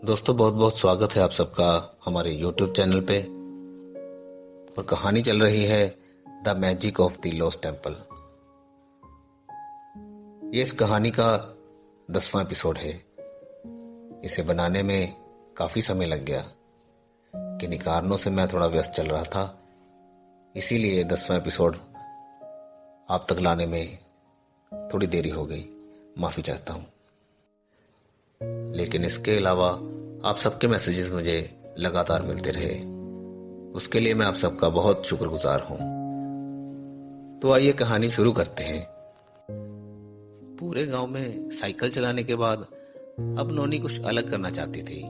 दोस्तों, बहुत बहुत स्वागत है आप सबका हमारे YouTube चैनल पे। और कहानी चल रही है the magic of the lost temple. ये इस कहानी का 10वां एपिसोड है। इसे बनाने में काफ़ी समय लग गया। किन्हीं कारणों से मैं थोड़ा व्यस्त चल रहा था, इसीलिए 10वां एपिसोड आप तक लाने में थोड़ी देरी हो गई। माफ़ी चाहता हूँ। लेकिन इसके अलावा आप सबके मैसेजेस मुझे लगातार मिलते रहे, उसके लिए मैं आप सबका बहुत शुक्रगुजार हूँ। तो आइए कहानी शुरू करते हैं। पूरे गांव में साइकिल चलाने के बाद अब नोनी कुछ अलग करना चाहती थी।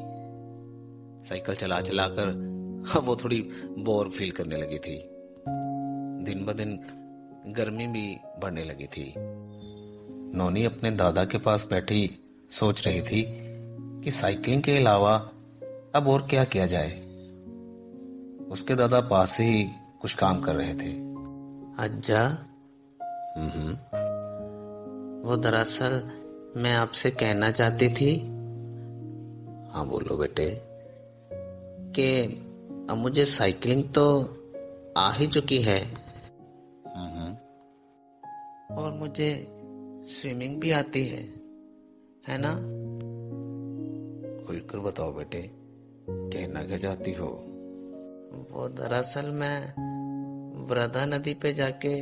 साइकिल चला चला कर अब वो थोड़ी बोर फील करने लगी थी। दिन ब दिन गर्मी भी बढ़ने लगी थी। नोनी अपने दादा के पास बैठी सोच रही थी कि साइकिलिंग के अलावा अब और क्या किया जाए। उसके दादा पास ही कुछ काम कर रहे थे। अज्जा, वो दरअसल मैं आपसे कहना चाहती थी हाँ बोलो बेटे। कि अब मुझे साइकिलिंग तो आ ही चुकी है और मुझे स्विमिंग भी आती है ना? खुलकर बताओ बेटे, कहना क्या चाहती हो? वो दरअसल मैं वृधा नदी पे जाके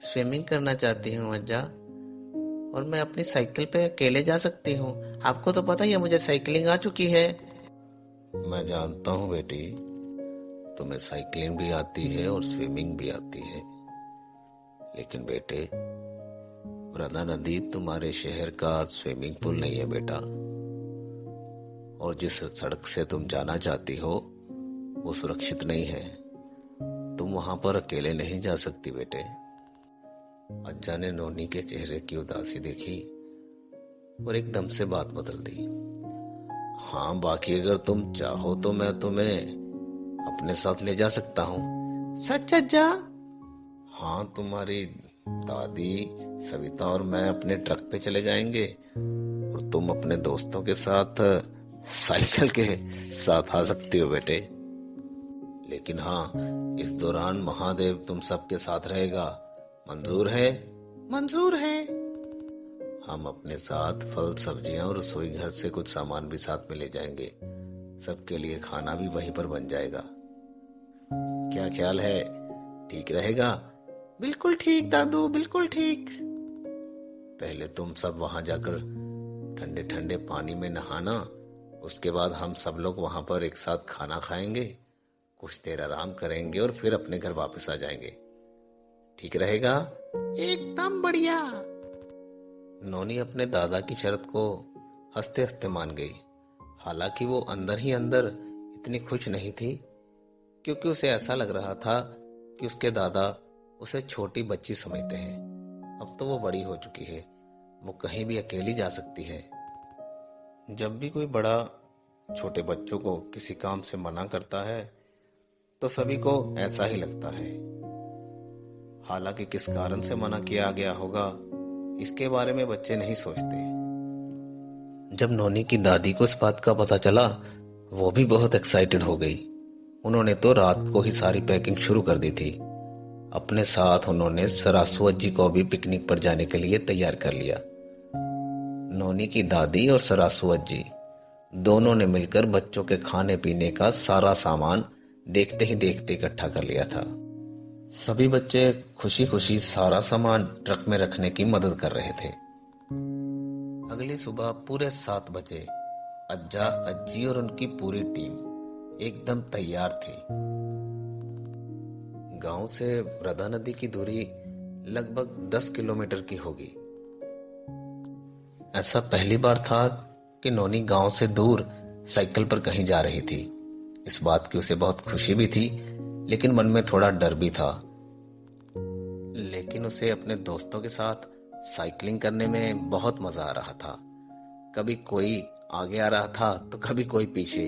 स्विमिंग करना चाहती हूँ अज्जा। और मैं अपनी साइकिल पे अकेले जा सकती हूँ। आपको तो पता ही है मुझे साइकिलिंग आ चुकी है। मैं जानता हूँ बेटी, तुम्हें साइकिलिंग भी आती है और स्विमिंग भी आती है। लेकिन बेटे, वृधा नदी तुम्हारे शहर का स्विमिंग पूल नहीं है बेटा। और जिस सड़क से तुम जाना चाहती हो वो सुरक्षित नहीं है। तुम वहां पर अकेले नहीं जा सकती बेटे। अज्जा ने नोनी के चेहरे की उदासी देखी और एकदम से बात बदल दी। हाँ, बाकी अगर तुम चाहो तो मैं तुम्हें अपने साथ ले जा सकता हूँ। सच अज्जा? हाँ, तुम्हारी दादी सविता और मैं अपने ट्रक पे चले जाएंगे और तुम अपने दोस्तों के साथ साइकिल के साथ आ सकती हो बेटे। लेकिन हाँ, इस दौरान महादेव तुम सबके साथ रहेगा। मंजूर है? मंजूर है। हम अपने साथ फल, सब्जियां और रसोई घर से कुछ सामान भी साथ में ले जाएंगे। सबके लिए खाना भी वहीं पर बन जाएगा। क्या ख्याल है? ठीक रहेगा? बिल्कुल ठीक दादू, बिल्कुल ठीक। पहले तुम सब वहां जाकर ठंडे ठंडे पानी में नहाना। उसके बाद हम सब लोग वहां पर एक साथ खाना खाएंगे, कुछ देर आराम करेंगे और फिर अपने घर वापस आ जाएंगे। ठीक रहेगा? एकदम बढ़िया। नोनी अपने दादा की शर्त को हंसते हंसते मान गई। हालांकि वो अंदर ही अंदर इतनी खुश नहीं थी, क्योंकि उसे ऐसा लग रहा था कि उसके दादा उसे छोटी बच्ची समझते हैं। अब तो वो बड़ी हो चुकी है, वो कहीं भी अकेली जा सकती है। जब भी कोई बड़ा छोटे बच्चों को किसी काम से मना करता है तो सभी को ऐसा ही लगता है। हालांकि किस कारण से मना किया गया होगा, इसके बारे में बच्चे नहीं सोचते। जब नोनी की दादी को इस बात का पता चला, वो भी बहुत एक्साइटेड हो गई। उन्होंने तो रात को ही सारी पैकिंग शुरू कर दी थी। अपने साथ उन्होंने सरासू अज्जी को भी पिकनिक पर जाने के लिए तैयार कर लिया। नोनी की दादी और सरासू अज्जी दोनों ने मिलकर बच्चों के खाने पीने का सारा सामान देखते ही देखते इकट्ठा कर लिया था। सभी बच्चे खुशी खुशी सारा सामान ट्रक में रखने की मदद कर रहे थे। अगली सुबह पूरे 7 बजे अज्जा, अज्जी और उनकी पूरी टीम एकदम तैयार थी। गांव से वृधा नदी की दूरी लगभग 10 किलोमीटर की होगी। ऐसा पहली बार था कि नोनी गांव से दूर साइकिल पर कहीं जा रही थी। इस बात की उसे बहुत खुशी भी थी, लेकिन मन में थोड़ा डर भी था। लेकिन उसे अपने दोस्तों के साथ साइकिलिंग करने में बहुत मजा आ रहा था। कभी कोई आगे आ रहा था तो कभी कोई पीछे।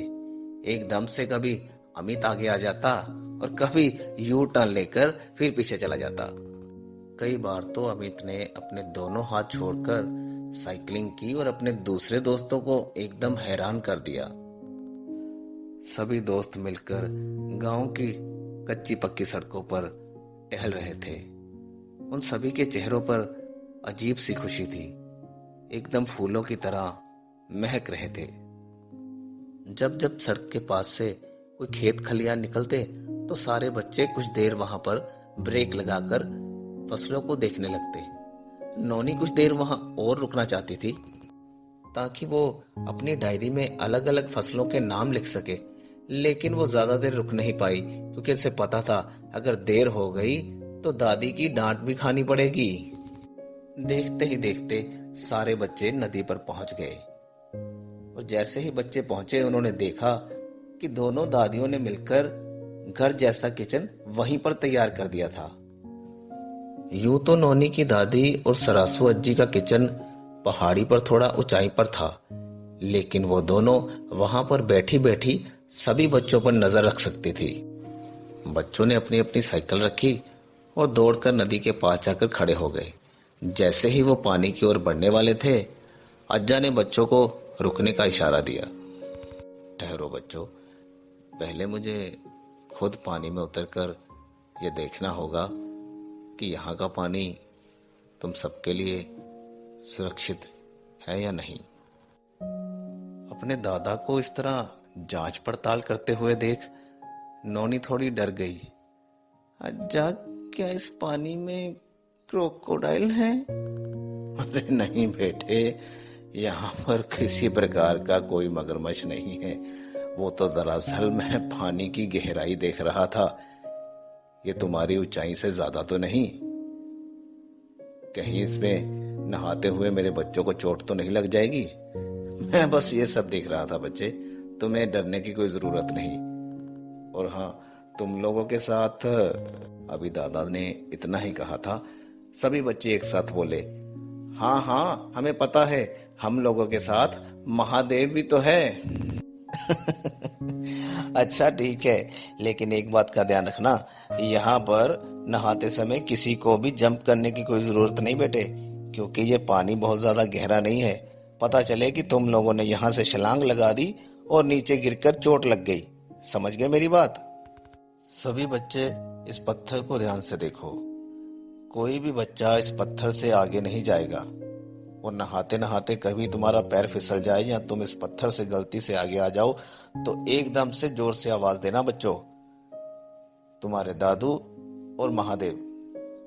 एकदम से कभी अमित आगे आ जाता और कभी यू टर्न लेकर फिर पीछे चला जाता। कई बार तो अमित ने अपने दोनों हाथ छोड़कर साइकिलिंग की और अपने दूसरे दोस्तों को एकदम हैरान कर दिया। सभी दोस्त मिलकर गांव की कच्ची पक्की सड़कों पर टहल रहे थे। उन सभी के चेहरों पर अजीब सी खुशी थी, एकदम फूलों की तरह महक रहे थे। जब जब सड़क के पास से कोई खेत खलियान निकलते तो सारे बच्चे कुछ देर वहां पर ब्रेक लगाकर फसलों को देखने लगते। नौनी कुछ देर वहां और रुकना चाहती थी ताकि वो अपनी डायरी में अलग अलग फसलों के नाम लिख सके, लेकिन वो ज्यादा देर रुक नहीं पाई क्योंकि उसे पता था अगर देर हो गई तो दादी की डांट भी खानी पड़ेगी। देखते ही देखते सारे बच्चे नदी पर पहुंच गए और जैसे ही बच्चे पहुंचे उन्होंने देखा कि दोनों दादियों ने मिलकर घर जैसा किचन वहीं पर तैयार कर दिया था। यूं तो नौनी की दादी और सरासू अज्जी का किचन पहाड़ी पर थोड़ा ऊंचाई पर था, लेकिन वो दोनों वहां पर बैठी बैठी सभी बच्चों पर नजर रख सकती थी। बच्चों ने अपनी अपनी साइकिल रखी और दौड़कर नदी के पास जाकर खड़े हो गए। जैसे ही वो पानी की ओर बढ़ने वाले थे, अज्जा ने बच्चों को रुकने का इशारा दिया। ठहरो बच्चों, पहले मुझे खुद पानी में उतरकर ये देखना होगा कि यहाँ का पानी तुम सबके लिए सुरक्षित है या नहीं। अपने दादा को इस तरह जांच पड़ताल करते हुए देख नौनी थोड़ी डर गई। अज्जा, क्या इस पानी में क्रोकोडाइल है? अरे नहीं बेटे, यहाँ पर किसी प्रकार का कोई मगरमच्छ नहीं है। वो तो दरअसल मैं पानी की गहराई देख रहा था। ये तुम्हारी ऊंचाई से ज्यादा तो नहीं? कहीं इसमें नहाते हुए मेरे बच्चों को चोट तो नहीं लग जाएगी? मैं बस ये सब देख रहा था बच्चे, तुम्हें डरने की कोई जरूरत नहीं। और हाँ, तुम लोगों के साथ अभी दादा ने इतना ही कहा था। सभी बच्चे एक साथ बोले, हाँ हाँ हमें पता है, हम लोगों के साथ महादेव भी तो है। अच्छा ठीक है, लेकिन एक बात का ध्यान रखना, यहाँ पर नहाते समय किसी को भी जंप करने की कोई जरूरत नहीं बेटे, क्योंकि ये पानी बहुत ज्यादा गहरा नहीं है। पता चले कि तुम लोगों ने यहाँ से छलांग लगा दी और नीचे गिरकर चोट लग गई। समझ गए मेरी बात? सभी बच्चे इस पत्थर को ध्यान से देखो। कोई भी बच्चा इस पत्थर से आगे नहीं जाएगा और नहाते नहाते कभी तुम्हारा पैर फिसल जाए या तुम इस पत्थर से गलती से आगे आ जाओ तो एकदम से जोर से आवाज देना बच्चों। तुम्हारे दादू और महादेव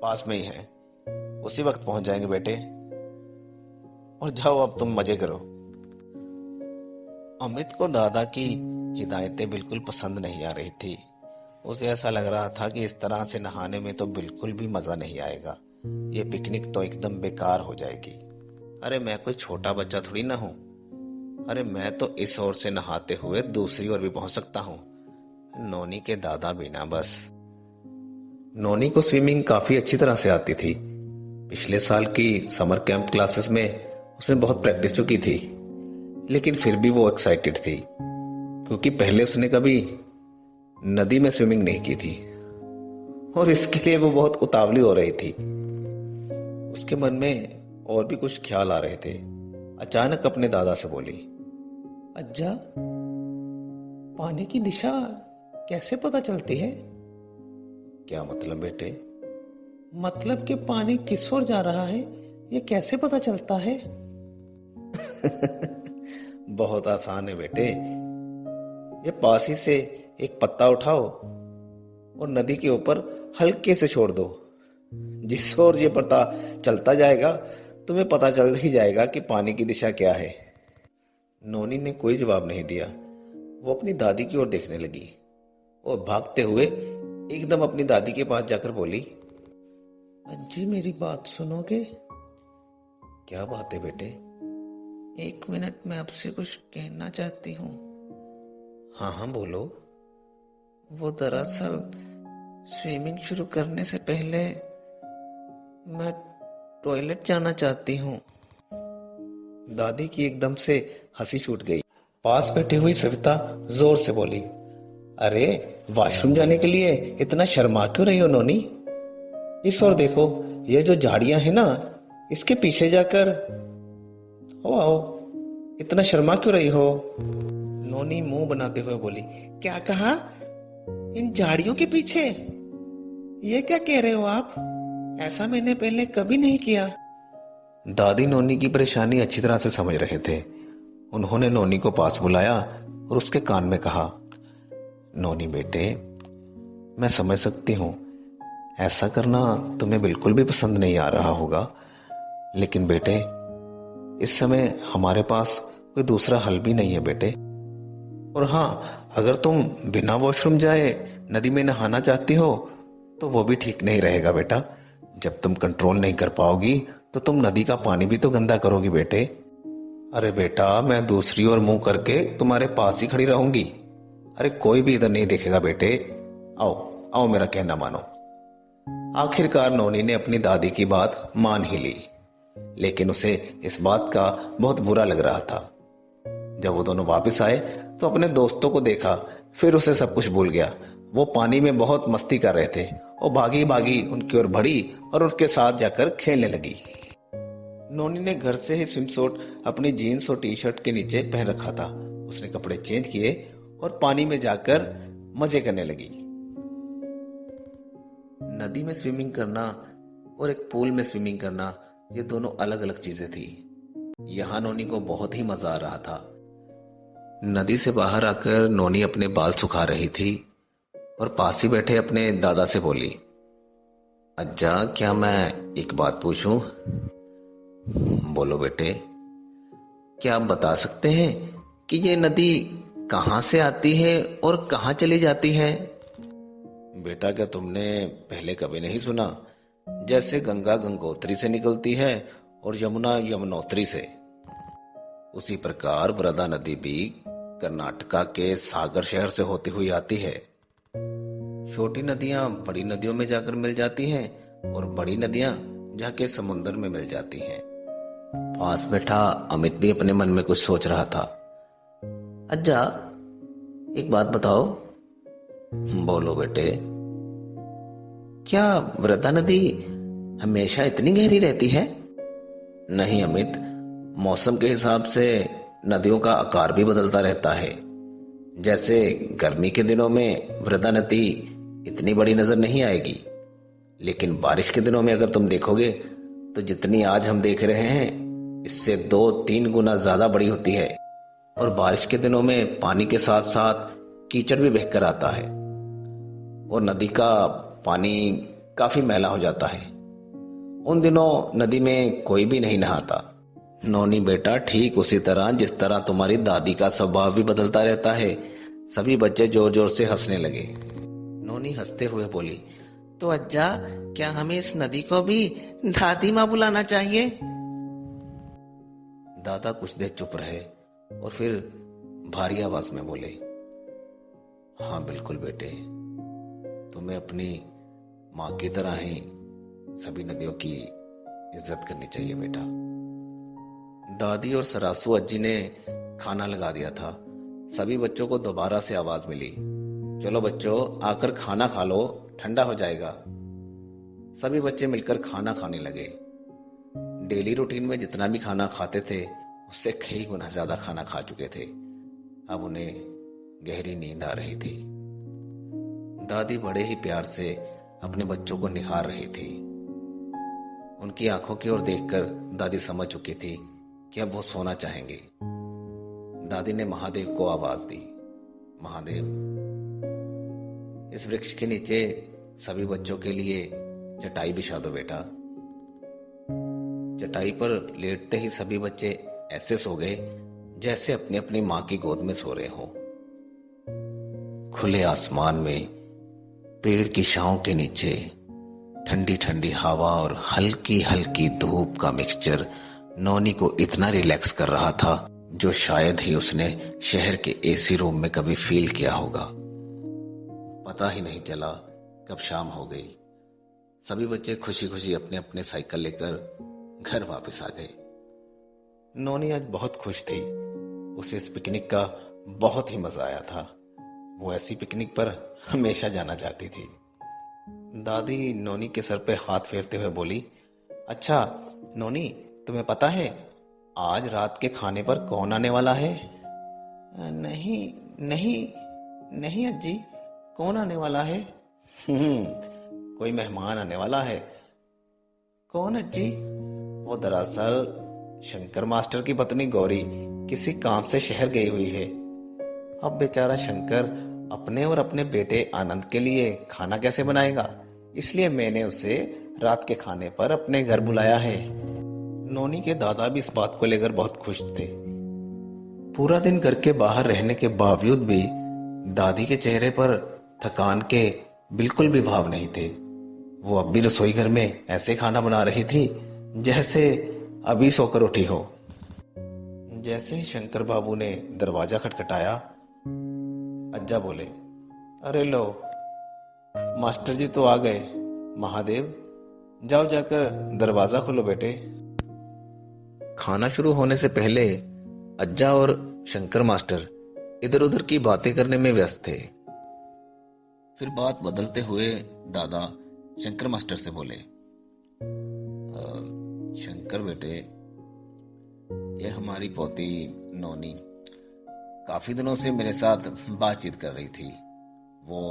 पास में ही हैं, उसी वक्त पहुंच जाएंगे बेटे। और जाओ अब तुम मजे करो। अमित को दादा की हिदायतें बिल्कुल पसंद नहीं आ रही थी। उसे ऐसा लग रहा था कि इस तरह से नहाने में तो बिल्कुल भी मजा नहीं आएगा। ये पिकनिक तो एकदम बेकार हो जाएगी। अरे मैं कोई छोटा बच्चा थोड़ी ना हूँ। अरे मैं तो इस ओर से नहाते हुए दूसरी ओर भी पहुंच सकता हूँ, नौनी के दादा बिना बस। नौनी को स्विमिंग काफी अच्छी तरह से आती थी। पिछले साल की समर कैंप क्लासेस में उसने बहुत प्रैक्टिस तो की थी, लेकिन फिर भी वो एक्साइटेड थी क्योंकि पहले उसने कभी नदी में स्विमिंग नहीं की थी और इसके लिए वो बहुत उतावली हो रही थी। उसके मन में और भी कुछ ख्याल आ रहे थे। अचानक अपने दादा से बोली, अज्जा, पानी की दिशा कैसे पता चलती है? क्या मतलब बेटे? मतलब कि पानी किस ओर जा रहा है ये कैसे पता चलता है? बहुत आसान है बेटे। ये पास ही से एक पत्ता उठाओ और नदी के ऊपर हल्के से छोड़ दो। जिस ओर ये पता चलता जाएगा तुम्हें पता चल ही जाएगा कि पानी की दिशा क्या है। नौनी ने कोई जवाब नहीं दिया। वो अपनी दादी की ओर देखने लगी और भागते हुए एकदम अपनी दादी के पास जाकर बोली, अज्जी मेरी बात सुनोगे? क्या बात है बेटे? 1 मिनट मैं आपसे कुछ कहना चाहती हूँ। हाँ हाँ बोलो। वो दरअसल स्विमिंग शुरू करने से पहले मैं टॉयलेट जाना चाहती हूँ। दादी की एकदम से हंसी छूट गई। पास बैठी हुई सविता जोर से बोली, अरे वॉशरूम जाने के लिए इतना शर्मा क्यों रही हो नोनी? इस ओर देखो, ये जो झाड़ियां हैं ना, इसके पीछे जाकर आओ, इतना शर्मा क्यों रही हो? नोनी मुंह बनाते हुए बोली, क्या कहा? इन झाड़ियों के पीछे? ये क्या कह रहे हो आप? ऐसा मैंने पहले कभी नहीं किया। दादी नोनी की परेशानी अच्छी तरह से समझ रहे थे। उन्होंने नोनी को पास बुलाया और उसके कान में कहा, नोनी बेटे, मैं समझ सकती हूँ ऐसा करना तुम्हें बिल्कुल भी पसंद नहीं आ रहा होगा, लेकिन बेटे इस समय हमारे पास कोई दूसरा हल भी नहीं है बेटे। और हाँ, अगर तुम बिना वॉशरूम जाए नदी में नहाना चाहती हो तो वो भी ठीक नहीं रहेगा बेटा। जब तुम कंट्रोल नहीं कर पाओगी तो तुम नदी का पानी भी तो गंदा करोगी बेटे। अरे बेटा, मैं दूसरी ओर मुंह करके तुम्हारे पास ही खड़ी रहूंगी। अरे कोई भी इधर नहीं देखेगा बेटे। आओ आओ, मेरा कहना मानो। आखिरकार नोनी ने अपनी दादी की बात मान ही ली, लेकिन उसे इस बात का बहुत बुरा लग रहा था। जब वो दोनों वापस आए तो अपने दोस्तों को देखा, फिर उसे सब कुछ भूल गया। वो पानी में बहुत मस्ती कर रहे थे और भागी भागी उनकी ओर बढ़ी और उनके साथ जाकर खेलने लगी। नोनी ने घर से ही स्विम सूट अपनी जीन्स और टी शर्ट के नीचे पहन रखा था। उसने कपड़े चेंज किए और पानी में जाकर मजे करने लगी। नदी में स्विमिंग करना और एक पूल में स्विमिंग करना, ये दोनों अलग अलग चीजें थी। यहाँ नोनी को बहुत ही मजा आ रहा था। नदी से बाहर आकर नोनी अपने बाल सुखा रही थी और पास ही बैठे अपने दादा से बोली, अज्जा, क्या मैं एक बात पूछूं? बोलो बेटे। क्या आप बता सकते हैं कि ये नदी कहाँ से आती है और कहाँ चली जाती है? बेटा, क्या तुमने पहले कभी नहीं सुना, जैसे गंगा गंगोत्री से निकलती है और यमुना यमुनोत्री से, उसी प्रकार वरदा नदी भी कर्नाटका के सागर शहर से होती हुई आती है। छोटी नदियां बड़ी नदियों में जाकर मिल जाती हैं और बड़ी नदियां जाके समुद्र में मिल जाती हैं। पास बैठा अमित भी अपने मन में कुछ सोच रहा था। अज्जा, एक बात बताओ। बोलो बेटे। क्या वरदा नदी हमेशा इतनी गहरी रहती है? नहीं अमित, मौसम के हिसाब से नदियों का आकार भी बदलता रहता है। जैसे गर्मी के दिनों में वरदा नदी इतनी बड़ी नजर नहीं आएगी, लेकिन बारिश के दिनों में अगर तुम देखोगे तो जितनी आज हम देख रहे हैं इससे 2-3 गुना ज्यादा बड़ी होती है। और बारिश के दिनों में पानी के साथ साथ कीचड़ भी बहकर आता है और नदी का पानी काफी मैला हो जाता है। उन दिनों नदी में कोई भी नहीं नहाता। नोनी बेटा, ठीक उसी तरह जिस तरह तुम्हारी दादी का स्वभाव भी बदलता रहता है। सभी बच्चे जोर जोर से हंसने लगे। नोनी हंसते हुए बोली, तो अज्जा, क्या हमें इस नदी को भी दादी माँ बुलाना चाहिए? दादा कुछ देर चुप रहे और फिर भारी आवाज में बोले, हाँ बिल्कुल बेटे, तुम्हें अपनी माँ की तरह ही सभी नदियों की इज्जत करनी चाहिए बेटा। दादी और सरासू अज्जी ने खाना लगा दिया था। सभी बच्चों को दोबारा से आवाज मिली, चलो बच्चों, आकर खाना खा लो, ठंडा हो जाएगा। सभी बच्चे मिलकर खाना खाने लगे। डेली रूटीन में जितना भी खाना खाते थे उससे कई गुना ज्यादा खाना खा चुके थे। अब उन्हें गहरी नींद आ रही थी। दादी बड़े ही प्यार से अपने बच्चों को निहार रही थी। उनकी आंखों की ओर देखकर दादी समझ चुकी थी कि अब वो सोना चाहेंगे। दादी ने महादेव को आवाज दी, महादेव, इस वृक्ष के नीचे सभी बच्चों के लिए चटाई बिछा दो बेटा। चटाई पर लेटते ही सभी बच्चे ऐसे सो गए जैसे अपनी अपनी मां की गोद में सो रहे हों। खुले आसमान में पेड़ की छांव के नीचे ठंडी ठंडी हवा और हल्की हल्की धूप का मिक्सचर नोनी को इतना रिलैक्स कर रहा था जो शायद ही उसने शहर के एसी रूम में कभी फील किया होगा। पता ही नहीं चला कब शाम हो गई। सभी बच्चे खुशी खुशी अपने अपने साइकिल लेकर घर वापस आ गए। नोनी आज बहुत खुश थी। उसे इस पिकनिक का बहुत ही मजा आया था। वो ऐसी पिकनिक पर हमेशा जाना चाहती थी। दादी नोनी के सर पे हाथ फेरते हुए बोली, अच्छा नोनी, तुम्हें पता है आज रात के खाने पर कौन आने वाला है? नहीं नहीं नहीं अज्जी, कौन आने वाला है? कोई मेहमान आने वाला है। कौन अज्जी? वो दरअसल शंकर मास्टर की पत्नी गौरी किसी काम से शहर गई हुई है। अब बेचारा शंकर अपने और अपने बेटे आनंद के लिए खाना कैसे बनाएगा, इसलिए मैंने उसे रात के खाने पर अपने घर बुलाया है। नोनी के दादा भी इस बात को लेकर बहुत खुश थे। पूरा दिन घर के बाहर रहने के बावजूद भी दादी के चेहरे पर थकान के बिल्कुल भी भाव नहीं थे। वो अब भी रसोई घर में ऐसे खाना बना रही थी जैसे अभी सोकर उठी हो। जैसे ही शंकर बाबू ने दरवाजा खटखटाया, अज्जा बोले, अरे लो, मास्टर जी तो आ गए। महादेव, जाओ जाकर दरवाजा खोलो बेटे। खाना शुरू होने से पहले अज्जा और शंकर मास्टर इधर उधर की बातें करने में व्यस्त थे। फिर बात बदलते हुए दादा शंकर मास्टर से बोले, शंकर बेटे, ये हमारी पोती नोनी काफी दिनों से मेरे साथ बातचीत कर रही थी। वो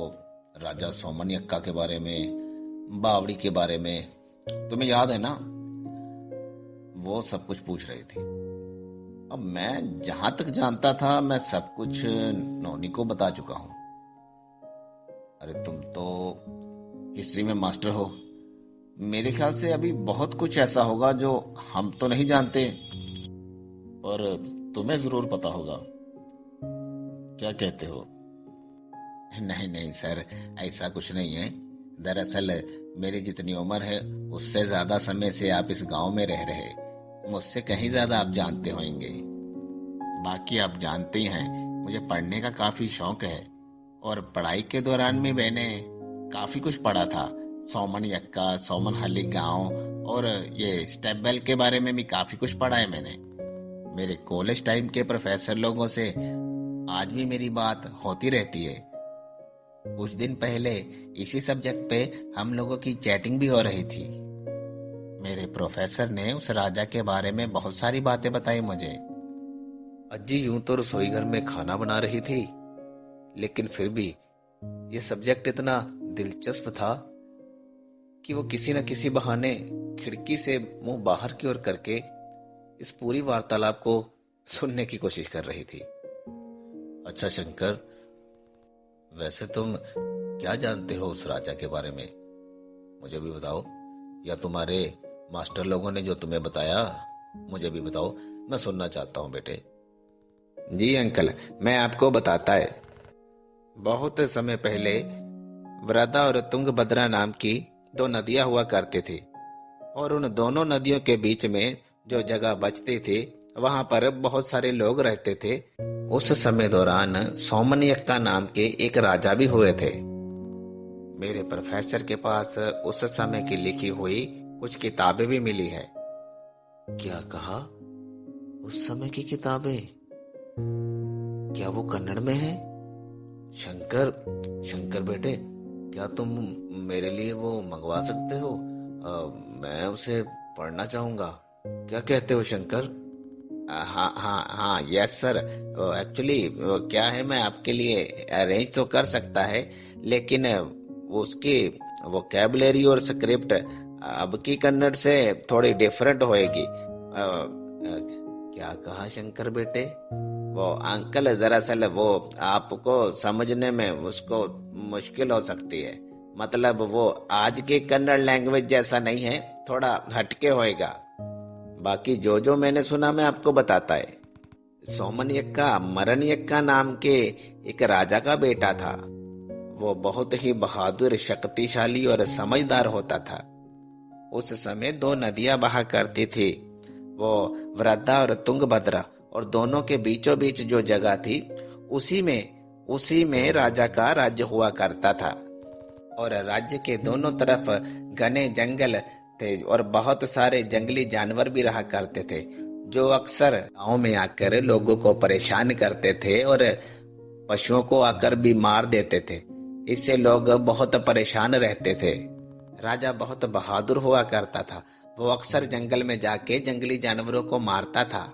राजा सोमन के बारे में, बावड़ी के बारे में, तुम्हें याद है ना, वो सब कुछ पूछ रही थी। अब मैं जहां तक जानता था मैं सब कुछ नोनी को बता चुका हूं। अरे तुम तो हिस्ट्री में मास्टर हो, मेरे ख्याल से अभी बहुत कुछ ऐसा होगा जो हम तो नहीं जानते, पर तुम्हें जरूर पता होगा। क्या कहते हो? नहीं नहीं सर, ऐसा कुछ नहीं है। दरअसल मेरी जितनी उम्र है उससे ज्यादा समय से आप इस गांव में रह रहे, मुझसे कहीं ज्यादा आप जानते होंगे। बाकी आप जानते ही हैं, मुझे पढ़ने का काफी शौक है और पढ़ाई के दौरान में मैंने काफी कुछ पढ़ा था। सोमन यक्का, सोमन हल्ली गांव और ये स्टेप बेल के बारे में भी काफी कुछ पढ़ा है मैंने। मेरे कॉलेज टाइम के प्रोफेसर लोगों से आज भी मेरी बात होती रहती है। कुछ दिन पहले इसी सब्जेक्ट पे हम लोगों की चैटिंग भी हो रही थी। मेरे प्रोफेसर ने उस राजा के बारे में बहुत सारी बातें बताई मुझे। अज्जी यूं तो रसोई घर में खाना बना रही थी, लेकिन फिर भी ये सब्जेक्ट इतना दिलचस्प था कि वो किसी न किसी बहाने खिड़की से मुंह बाहर की ओर करके इस पूरी वार्तालाप को सुनने की कोशिश कर रही थी। अच्छा शंकर, वैसे तुम क्या जानते हो उस राजा के बारे में, मुझे भी बताओ, या तुम्हारे मास्टर लोगों ने जो तुम्हें बताया मुझे भी बताओ, मैं सुनना चाहता हूँ बेटे। जी अंकल, मैं आपको बताता है। बहुत समय पहले वृदा और तुंगभद्रा नाम की दो नदियां हुआ करती थी, और उन दोनों नदियों के बीच में जो जगह बचती थी वहां पर बहुत सारे लोग रहते थे। उस समय दौरान सोमन यक्का नाम के एक राजा भी हुए थे। मेरे प्रोफेसर के पास उस समय की लिखी हुई कुछ किताबें भी मिली है। क्या कहा? उस समय की किताबें? क्या वो कन्नड़ में है? शंकर बेटे, क्या तुम मेरे लिए वो मंगवा सकते हो? मैं उसे पढ़ना चाहूंगा। क्या कहते हो शंकर? हाँ यस सर। एक्चुअली क्या है, मैं आपके लिए अरेंज तो कर सकता है, लेकिन उसकी वोकैबुलरी और स्क्रिप्ट अब की कन्नड़ से थोड़ी डिफरेंट होएगी। क्या कहा शंकर बेटे? वो अंकल, दरअसल वो आपको समझने में उसको मुश्किल हो सकती है। मतलब वो आज की कन्नड़ लैंग्वेज जैसा नहीं है, थोड़ा हटके होएगा। बाकी जो जो मैंने सुना मैं आपको बताता है। सोमन यक्का मरन यक्का नाम के एक राजा का बेटा था। वो बहुत ही बहादुर, शक्तिशाली और समझदार होता था। उस समय दो नदियां बहा करती थी, वो वृद्धा और तुंगभद्रा, और दोनों के बीचों बीच जो जगह थी उसी में राजा का राज्य हुआ करता था। और राज्य के दोनों तरफ घने जंगल थे और बहुत सारे जंगली जानवर भी रहा करते थे, जो अक्सर गांव में आकर लोगों को परेशान करते थे और पशुओं को आकर भी मार देते थे। इससे लोग बहुत परेशान रहते थे। राजा बहुत बहादुर हुआ करता था। वो अक्सर जंगल में जाके जंगली जानवरों को मारता था।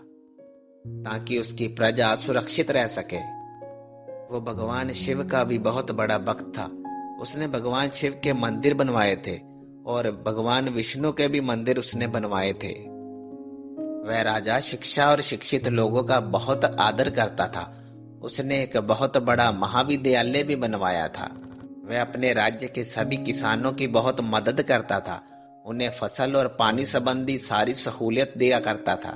ताकि उसकी प्रजा सुरक्षित रह सके। वो भगवान शिव का भी बहुत बड़ा भक्त था। उसने भगवान शिव के मंदिर बनवाए थे और भगवान विष्णु के भी मंदिर उसने बनवाए थे। वह राजा शिक्षा और शिक्षित लोगों का बहुत आदर करता था। उसने एक बहुत बड़ा महाविद्यालय भी बनवाया था। वह अपने राज्य के सभी किसानों की बहुत मदद करता था। उन्हें फसल और पानी संबंधी सारी सहूलियत दिया करता था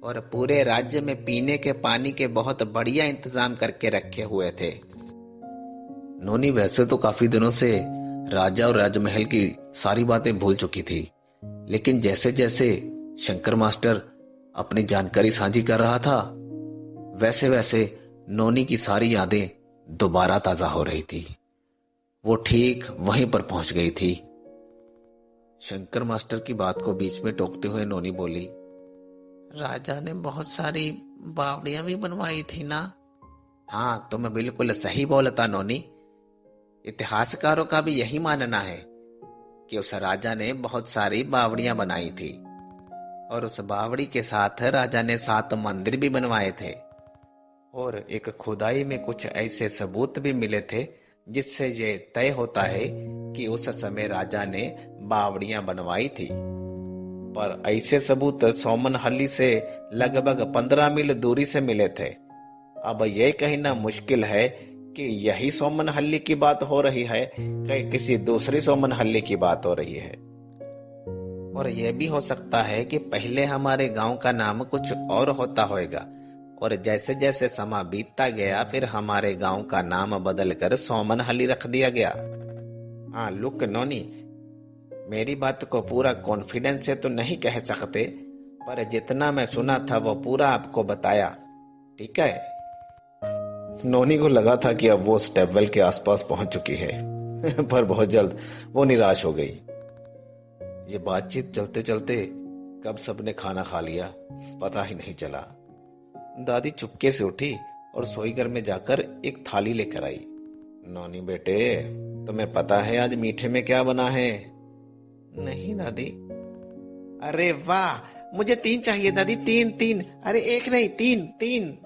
और पूरे राज्य में पीने के पानी के बहुत बढ़िया इंतजाम करके रखे हुए थे। नोनी वैसे तो काफी दिनों से राजा और राजमहल की सारी बातें भूल चुकी थी, लेकिन जैसे जैसे शंकर मास्टर अपनी जानकारी साझी कर रहा था, वैसे वैसे नोनी की सारी यादें दोबारा ताजा हो रही थी। वो ठीक वहीं पर पहुंच गई थी। शंकर मास्टर की बात को बीच में टोकते हुए नोनी बोली, राजा ने बहुत सारी बावड़ियां भी बनवाई थी ना? हाँ, तुम बिल्कुल सही बोलता नोनी। इतिहासकारों का भी यही मानना है कि उस राजा ने बहुत सारी बावड़ियां बनाई थी और उस बावड़ी के साथ राजा ने 7 मंदिर भी बनवाए थे और एक खुदाई में कुछ ऐसे सबूत भी मिले थे जिससे ये तय होता है कि उस समय राजा ने बावड़ियां बनवाई थी। पर ऐसे सबूत सोमनहल्ली से लगभग 15 मील दूरी से मिले थे। अब यह कहना मुश्किल है कि यही सोमनहल्ली की बात हो रही है कि किसी दूसरी सोमनहल्ली की बात हो रही है। और यह भी हो सकता है कि पहले हमारे गांव का नाम कुछ और होता होगा और जैसे जैसे समय बीतता गया फिर हमारे गांव का नाम बदलकर सोमनहल्ली रख दिया गया। हाँ लुक नोनी, मेरी बात को पूरा कॉन्फिडेंस से तो नहीं कह सकते, पर जितना मैं सुना था वो पूरा आपको बताया, ठीक है? नोनी को लगा था कि अब वो स्टेपवेल के आसपास पहुंच चुकी है पर बहुत जल्द वो निराश हो गई। ये बातचीत चलते चलते कब सबने खाना खा लिया पता ही नहीं चला। दादी चुपके से उठी और रसोई घर में जाकर एक थाली लेकर आई। नोनी बेटे, तुम्हें पता है आज मीठे में क्या बना है? नहीं दादी। अरे वाह, मुझे 3 चाहिए दादी, 3। अरे 1 नहीं, 3।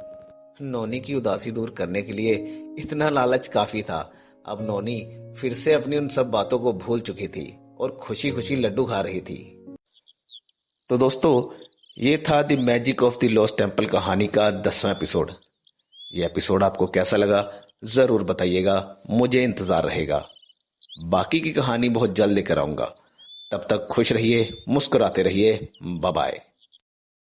नोनी की उदासी दूर करने के लिए इतना लालच काफी था। अब नोनी फिर से अपनी उन सब बातों को भूल चुकी थी और खुशी खुशी लड्डू खा रही थी। तो दोस्तों, ये था the magic of the lost temple कहानी का 10वां एपिसोड। ये एपिसोड आपको कैसा लगा जरूर बताइएगा, मुझे इंतजार रहेगा। बाकी की कहानी बहुत जल्द लेकर आऊंगा। तब तक खुश रहिए, मुस्कुराते रहिए। Bye bye.